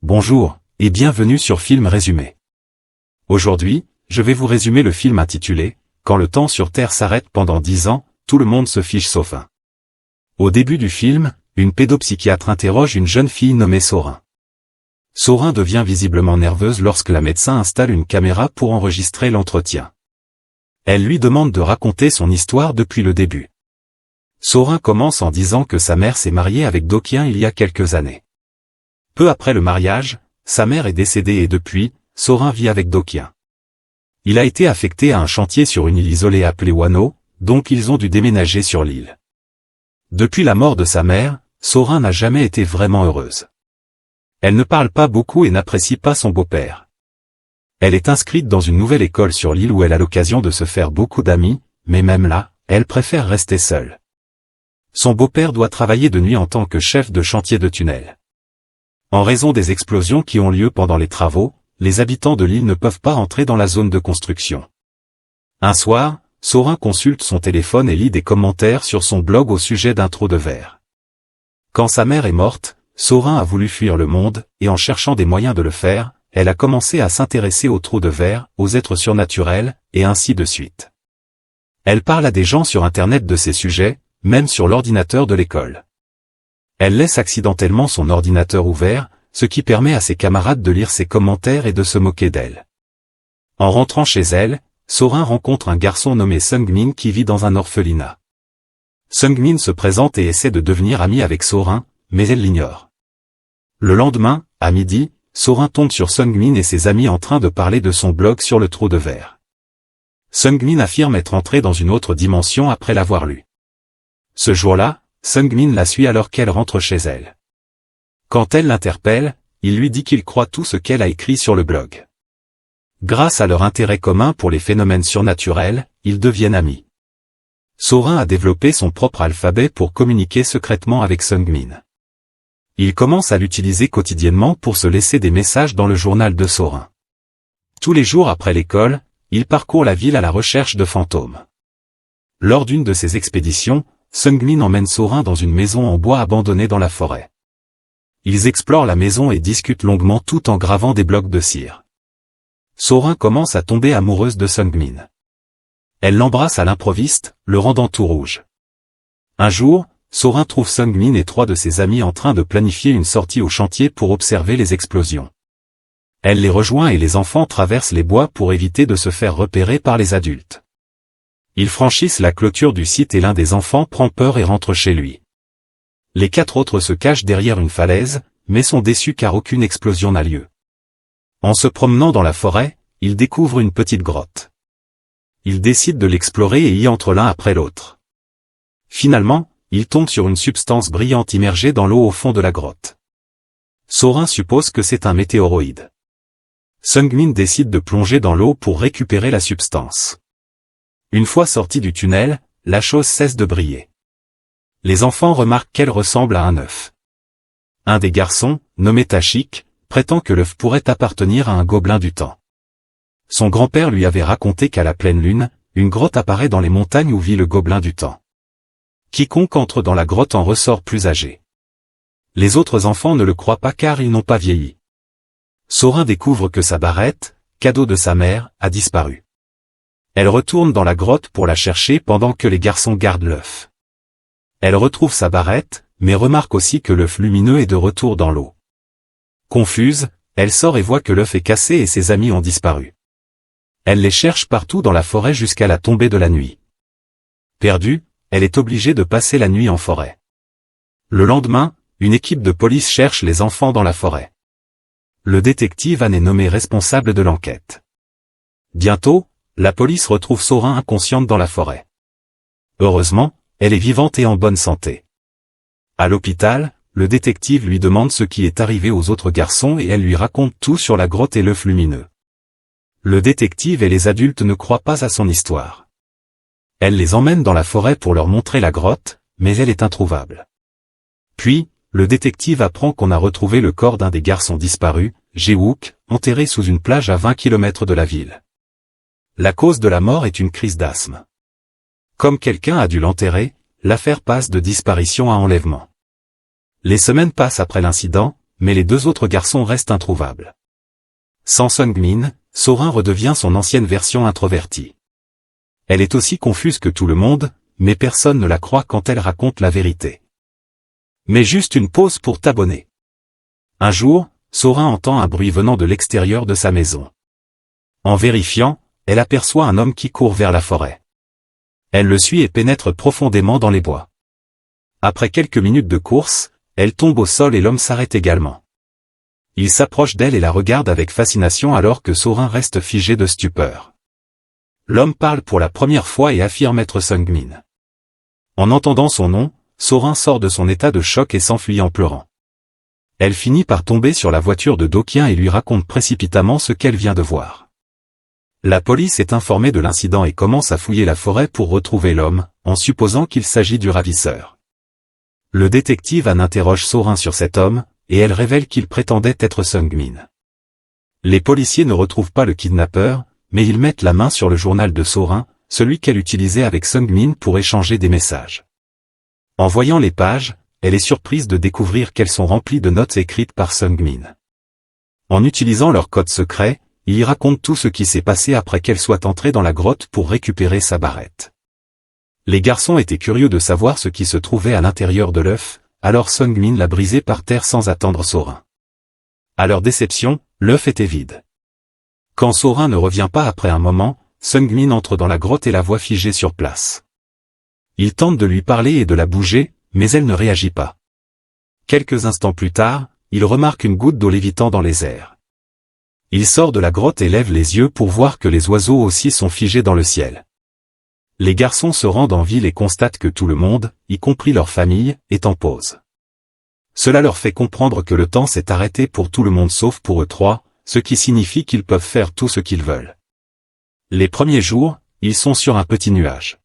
Bonjour, et bienvenue sur Film Résumé. Aujourd'hui, je vais vous résumer le film intitulé « Quand le temps sur Terre s'arrête pendant 10 ans, tout le monde se fiche sauf un ». Au début du film, une pédopsychiatre interroge une jeune fille nommée Sorin. Sorin devient visiblement nerveuse lorsque la médecin installe une caméra pour enregistrer l'entretien. Elle lui demande de raconter son histoire depuis le début. Sorin commence en disant que sa mère s'est mariée avec Dokien il y a quelques années. Peu après le mariage, sa mère est décédée et depuis, Sorin vit avec Dokien. Il a été affecté à un chantier sur une île isolée appelée Wano, donc ils ont dû déménager sur l'île. Depuis la mort de sa mère, Sorin n'a jamais été vraiment heureuse. Elle ne parle pas beaucoup et n'apprécie pas son beau-père. Elle est inscrite dans une nouvelle école sur l'île où elle a l'occasion de se faire beaucoup d'amis, mais même là, elle préfère rester seule. Son beau-père doit travailler de nuit en tant que chef de chantier de tunnel. En raison des explosions qui ont lieu pendant les travaux, les habitants de l'île ne peuvent pas rentrer dans la zone de construction. Un soir, Sorin consulte son téléphone et lit des commentaires sur son blog au sujet d'un trou de verre. Quand sa mère est morte, Sorin a voulu fuir le monde, et en cherchant des moyens de le faire, elle a commencé à s'intéresser aux trous de verre, aux êtres surnaturels, et ainsi de suite. Elle parle à des gens sur Internet de ces sujets, même sur l'ordinateur de l'école. Elle laisse accidentellement son ordinateur ouvert, ce qui permet à ses camarades de lire ses commentaires et de se moquer d'elle. En rentrant chez elle, Sorin rencontre un garçon nommé Sungmin qui vit dans un orphelinat. Sungmin se présente et essaie de devenir ami avec Sorin, mais elle l'ignore. Le lendemain, à midi, Sorin tombe sur Sungmin et ses amis en train de parler de son blog sur le trou de verre. Sungmin affirme être entré dans une autre dimension après l'avoir lu. Ce jour-là, Sungmin la suit alors qu'elle rentre chez elle. Quand elle l'interpelle, il lui dit qu'il croit tout ce qu'elle a écrit sur le blog. Grâce à leur intérêt commun pour les phénomènes surnaturels, ils deviennent amis. Sorin a développé son propre alphabet pour communiquer secrètement avec Sungmin. Il commence à l'utiliser quotidiennement pour se laisser des messages dans le journal de Sorin. Tous les jours après l'école, il parcourt la ville à la recherche de fantômes. Lors d'une de ses expéditions, Sungmin emmène Sorin dans une maison en bois abandonnée dans la forêt. Ils explorent la maison et discutent longuement tout en gravant des blocs de cire. Sorin commence à tomber amoureuse de Sungmin. Elle l'embrasse à l'improviste, le rendant tout rouge. Un jour, Sorin trouve Sungmin et 3 de ses amis en train de planifier une sortie au chantier pour observer les explosions. Elle les rejoint et les enfants traversent les bois pour éviter de se faire repérer par les adultes. Ils franchissent la clôture du site et l'un des enfants prend peur et rentre chez lui. Les 4 autres se cachent derrière une falaise, mais sont déçus car aucune explosion n'a lieu. En se promenant dans la forêt, ils découvrent une petite grotte. Ils décident de l'explorer et y entrent l'un après l'autre. Finalement, ils tombent sur une substance brillante immergée dans l'eau au fond de la grotte. Sorin suppose que c'est un météoroïde. Sungmin décide de plonger dans l'eau pour récupérer la substance. Une fois sortis du tunnel, la chose cesse de briller. Les enfants remarquent qu'elle ressemble à un œuf. Un des garçons, nommé Tashik, prétend que l'œuf pourrait appartenir à un gobelin du temps. Son grand-père lui avait raconté qu'à la pleine lune, une grotte apparaît dans les montagnes où vit le gobelin du temps. Quiconque entre dans la grotte en ressort plus âgé. Les autres enfants ne le croient pas car ils n'ont pas vieilli. Sorin découvre que sa barrette, cadeau de sa mère, a disparu. Elle retourne dans la grotte pour la chercher pendant que les garçons gardent l'œuf. Elle retrouve sa barrette, mais remarque aussi que l'œuf lumineux est de retour dans l'eau. Confuse, elle sort et voit que l'œuf est cassé et ses amis ont disparu. Elle les cherche partout dans la forêt jusqu'à la tombée de la nuit. Perdue, elle est obligée de passer la nuit en forêt. Le lendemain, une équipe de police cherche les enfants dans la forêt. Le détective Anne est nommé responsable de l'enquête. Bientôt, la police retrouve Sorin inconsciente dans la forêt. Heureusement, elle est vivante et en bonne santé. À l'hôpital, le détective lui demande ce qui est arrivé aux autres garçons et elle lui raconte tout sur la grotte et l'œuf lumineux. Le détective et les adultes ne croient pas à son histoire. Elle les emmène dans la forêt pour leur montrer la grotte, mais elle est introuvable. Puis, le détective apprend qu'on a retrouvé le corps d'un des garçons disparus, Jae-wook, enterré sous une plage à 20 km de la ville. La cause de la mort est une crise d'asthme. Comme quelqu'un a dû l'enterrer, l'affaire passe de disparition à enlèvement. Les semaines passent après l'incident, mais les deux autres garçons restent introuvables. Sans Sung-min, Sorin redevient son ancienne version introvertie. Elle est aussi confuse que tout le monde, mais personne ne la croit quand elle raconte la vérité. Mais juste une pause pour t'abonner. Un jour, Sorin entend un bruit venant de l'extérieur de sa maison. En vérifiant, elle aperçoit un homme qui court vers la forêt. Elle le suit et pénètre profondément dans les bois. Après quelques minutes de course, elle tombe au sol et l'homme s'arrête également. Il s'approche d'elle et la regarde avec fascination alors que Sorin reste figé de stupeur. L'homme parle pour la première fois et affirme être Sung-min. En entendant son nom, Sorin sort de son état de choc et s'enfuit en pleurant. Elle finit par tomber sur la voiture de Do-kyun et lui raconte précipitamment ce qu'elle vient de voir. La police est informée de l'incident et commence à fouiller la forêt pour retrouver l'homme, en supposant qu'il s'agit du ravisseur. Le détective An interroge Sorin sur cet homme, et elle révèle qu'il prétendait être Sung-min. Les policiers ne retrouvent pas le kidnappeur, mais ils mettent la main sur le journal de Sorin, celui qu'elle utilisait avec Sung-min pour échanger des messages. En voyant les pages, elle est surprise de découvrir qu'elles sont remplies de notes écrites par Sung-min. En utilisant leur code secret, il y raconte tout ce qui s'est passé après qu'elle soit entrée dans la grotte pour récupérer sa barrette. Les garçons étaient curieux de savoir ce qui se trouvait à l'intérieur de l'œuf, alors Sung-min l'a brisé par terre sans attendre Sorin. À leur déception, l'œuf était vide. Quand Sorin ne revient pas après un moment, Sung-min entre dans la grotte et la voit figée sur place. Il tente de lui parler et de la bouger, mais elle ne réagit pas. Quelques instants plus tard, il remarque une goutte d'eau lévitant dans les airs. Il sort de la grotte et lève les yeux pour voir que les oiseaux aussi sont figés dans le ciel. Les garçons se rendent en ville et constatent que tout le monde, y compris leur famille, est en pause. Cela leur fait comprendre que le temps s'est arrêté pour tout le monde sauf pour eux trois, ce qui signifie qu'ils peuvent faire tout ce qu'ils veulent. Les premiers jours, ils sont sur un petit nuage.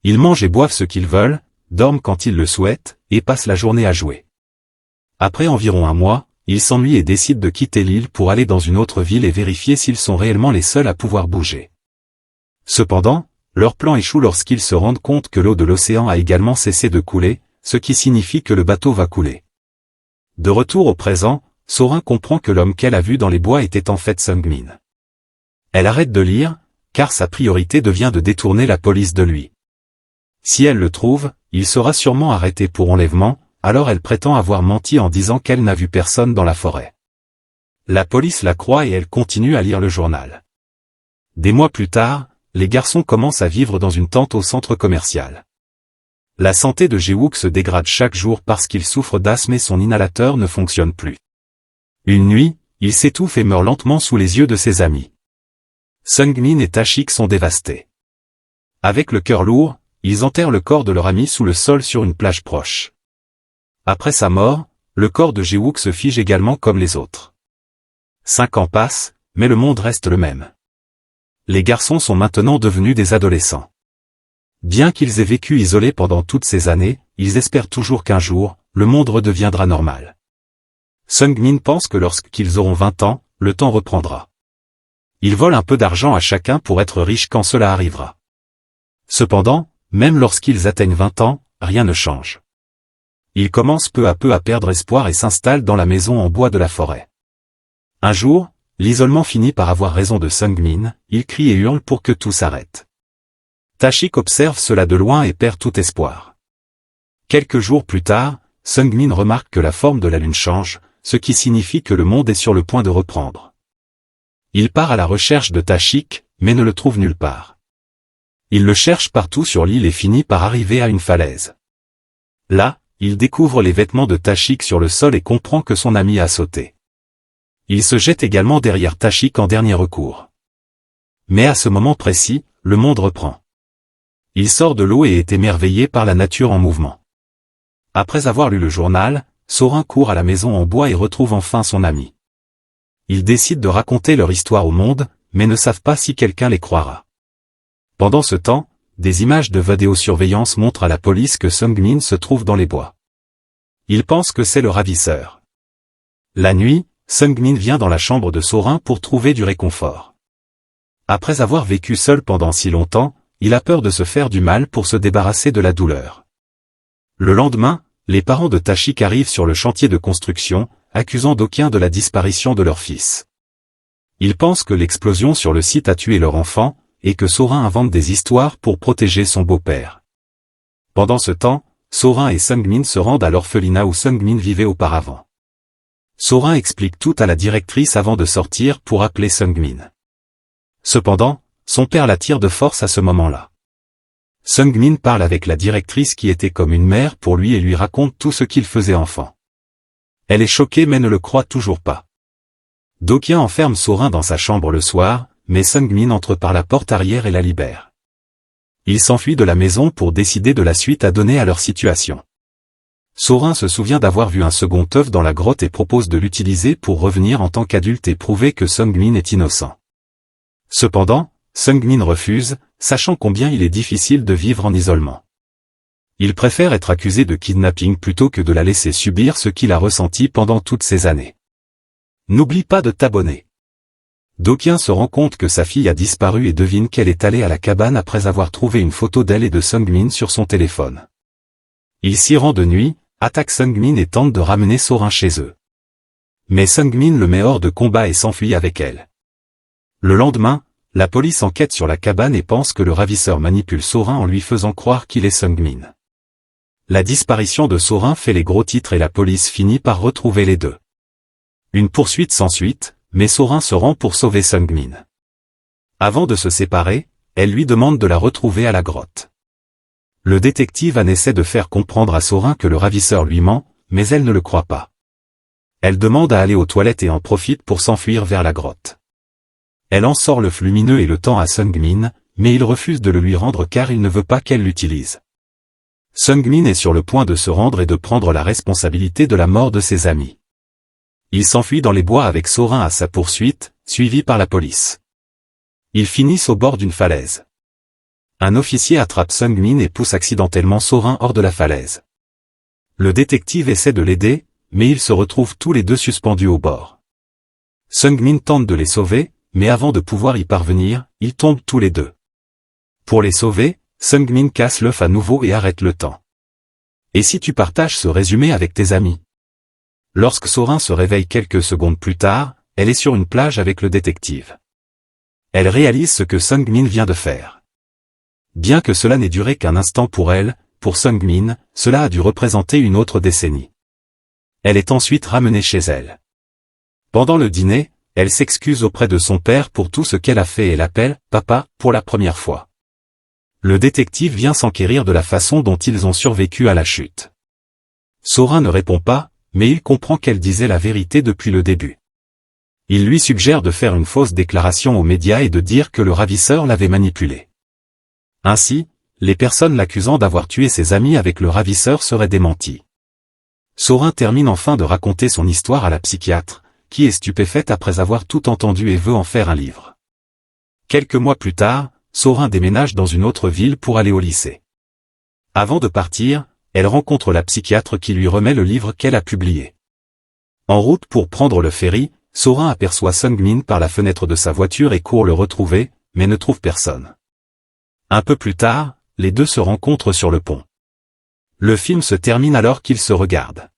Ils mangent et boivent ce qu'ils veulent, dorment quand ils le souhaitent, et passent la journée à jouer. Après environ un mois, ils s'ennuient et décident de quitter l'île pour aller dans une autre ville et vérifier s'ils sont réellement les seuls à pouvoir bouger. Cependant, leur plan échoue lorsqu'ils se rendent compte que l'eau de l'océan a également cessé de couler, ce qui signifie que le bateau va couler. De retour au présent, Sorin comprend que l'homme qu'elle a vu dans les bois était en fait Sung-min. Elle arrête de lire, car sa priorité devient de détourner la police de lui. Si elle le trouve, il sera sûrement arrêté pour enlèvement, alors elle prétend avoir menti en disant qu'elle n'a vu personne dans la forêt. La police la croit et elle continue à lire le journal. Des mois plus tard, les garçons commencent à vivre dans une tente au centre commercial. La santé de Jae-wook se dégrade chaque jour parce qu'il souffre d'asthme et son inhalateur ne fonctionne plus. Une nuit, il s'étouffe et meurt lentement sous les yeux de ses amis. Sung-min et Tae-shik sont dévastés. Avec le cœur lourd, ils enterrent le corps de leur ami sous le sol sur une plage proche. Après sa mort, le corps de Jae-wook se fige également comme les autres. 5 ans passent, mais le monde reste le même. Les garçons sont maintenant devenus des adolescents. Bien qu'ils aient vécu isolés pendant toutes ces années, ils espèrent toujours qu'un jour, le monde redeviendra normal. Sung-min pense que lorsqu'ils auront 20 ans, le temps reprendra. Ils volent un peu d'argent à chacun pour être riches quand cela arrivera. Cependant, même lorsqu'ils atteignent 20 ans, rien ne change. Ils commencent peu à peu à perdre espoir et s'installent dans la maison en bois de la forêt. Un jour, l'isolement finit par avoir raison de Sung-min, il crie et hurle pour que tout s'arrête. Tae-shik observe cela de loin et perd tout espoir. Quelques jours plus tard, Sung-min remarque que la forme de la lune change, ce qui signifie que le monde est sur le point de reprendre. Il part à la recherche de Tae-shik, mais ne le trouve nulle part. Il le cherche partout sur l'île et finit par arriver à une falaise. Là, il découvre les vêtements de Tae-shik sur le sol et comprend que son ami a sauté. Il se jette également derrière Tae-shik en dernier recours. Mais à ce moment précis, le monde reprend. Il sort de l'eau et est émerveillé par la nature en mouvement. Après avoir lu le journal, Sorin court à la maison en bois et retrouve enfin son ami. Ils décident de raconter leur histoire au monde, mais ne savent pas si quelqu'un les croira. Pendant ce temps, des images de vidéosurveillance montrent à la police que Sung-min se trouve dans les bois. Ils pensent que c'est le ravisseur. La nuit, Sung-min vient dans la chambre de Sorin pour trouver du réconfort. Après avoir vécu seul pendant si longtemps, il a peur de se faire du mal pour se débarrasser de la douleur. Le lendemain, les parents de Tae-shik arrivent sur le chantier de construction, accusant d'aucun de la disparition de leur fils. Ils pensent que l'explosion sur le site a tué leur enfant, et que Sorin invente des histoires pour protéger son beau-père. Pendant ce temps, Sorin et Seung-min se rendent à l'orphelinat où Seung-min vivait auparavant. Sorin explique tout à la directrice avant de sortir pour appeler Seung-min. Cependant, son père l'attire de force à ce moment-là. Seung-min parle avec la directrice qui était comme une mère pour lui et lui raconte tout ce qu'il faisait enfant. Elle est choquée mais ne le croit toujours pas. Do-kyun enferme Sorin dans sa chambre le soir, mais Seung-min entre par la porte arrière et la libère. Il s'enfuit de la maison pour décider de la suite à donner à leur situation. Sorin se souvient d'avoir vu un second œuf dans la grotte et propose de l'utiliser pour revenir en tant qu'adulte et prouver que Seung-min est innocent. Cependant, Seung-min refuse, sachant combien il est difficile de vivre en isolement. Il préfère être accusé de kidnapping plutôt que de la laisser subir ce qu'il a ressenti pendant toutes ces années. N'oublie pas de t'abonner. Do-kyun se rend compte que sa fille a disparu et devine qu'elle est allée à la cabane après avoir trouvé une photo d'elle et de Seung-min sur son téléphone. Il s'y rend de nuit, attaque Seung-min et tente de ramener Sorin chez eux. Mais Seung-min le met hors de combat et s'enfuit avec elle. Le lendemain, la police enquête sur la cabane et pense que le ravisseur manipule Sorin en lui faisant croire qu'il est Seung-min. La disparition de Sorin fait les gros titres et la police finit par retrouver les deux. Une poursuite s'ensuit, mais Sorin se rend pour sauver Seung-min. Avant de se séparer, elle lui demande de la retrouver à la grotte. Le détective An essaie de faire comprendre à Sorin que le ravisseur lui ment, mais elle ne le croit pas. Elle demande à aller aux toilettes et en profite pour s'enfuir vers la grotte. Elle en sort le lumineux et le tend à Seung-min, mais il refuse de le lui rendre car il ne veut pas qu'elle l'utilise. Seung-min est sur le point de se rendre et de prendre la responsabilité de la mort de ses amis. Il s'enfuit dans les bois avec Sorin à sa poursuite, suivi par la police. Ils finissent au bord d'une falaise. Un officier attrape Seung-min et pousse accidentellement Sorin hors de la falaise. Le détective essaie de l'aider, mais ils se retrouvent tous les deux suspendus au bord. Seung-min tente de les sauver, mais avant de pouvoir y parvenir, ils tombent tous les deux. Pour les sauver, Seung-min casse l'œuf à nouveau et arrête le temps. Et si tu partages ce résumé avec tes amis? Lorsque Sorin se réveille quelques secondes plus tard, elle est sur une plage avec le détective. Elle réalise ce que Seung-min vient de faire. Bien que cela n'ait duré qu'un instant pour elle, pour Seung-min, cela a dû représenter une autre décennie. Elle est ensuite ramenée chez elle. Pendant le dîner, elle s'excuse auprès de son père pour tout ce qu'elle a fait et l'appelle « papa » pour la première fois. Le détective vient s'enquérir de la façon dont ils ont survécu à la chute. Sorin ne répond pas, mais il comprend qu'elle disait la vérité depuis le début. Il lui suggère de faire une fausse déclaration aux médias et de dire que le ravisseur l'avait manipulée. Ainsi, les personnes l'accusant d'avoir tué ses amis avec le ravisseur seraient démenties. Sorin termine enfin de raconter son histoire à la psychiatre, qui est stupéfaite après avoir tout entendu et veut en faire un livre. Quelques mois plus tard, Sorin déménage dans une autre ville pour aller au lycée. Avant de partir, elle rencontre la psychiatre qui lui remet le livre qu'elle a publié. En route pour prendre le ferry, Sorin aperçoit Seung-min par la fenêtre de sa voiture et court le retrouver, mais ne trouve personne. Un peu plus tard, les deux se rencontrent sur le pont. Le film se termine alors qu'ils se regardent.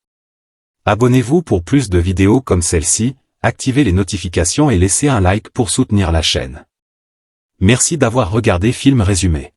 Abonnez-vous pour plus de vidéos comme celle-ci, activez les notifications et laissez un like pour soutenir la chaîne. Merci d'avoir regardé Film Résumé.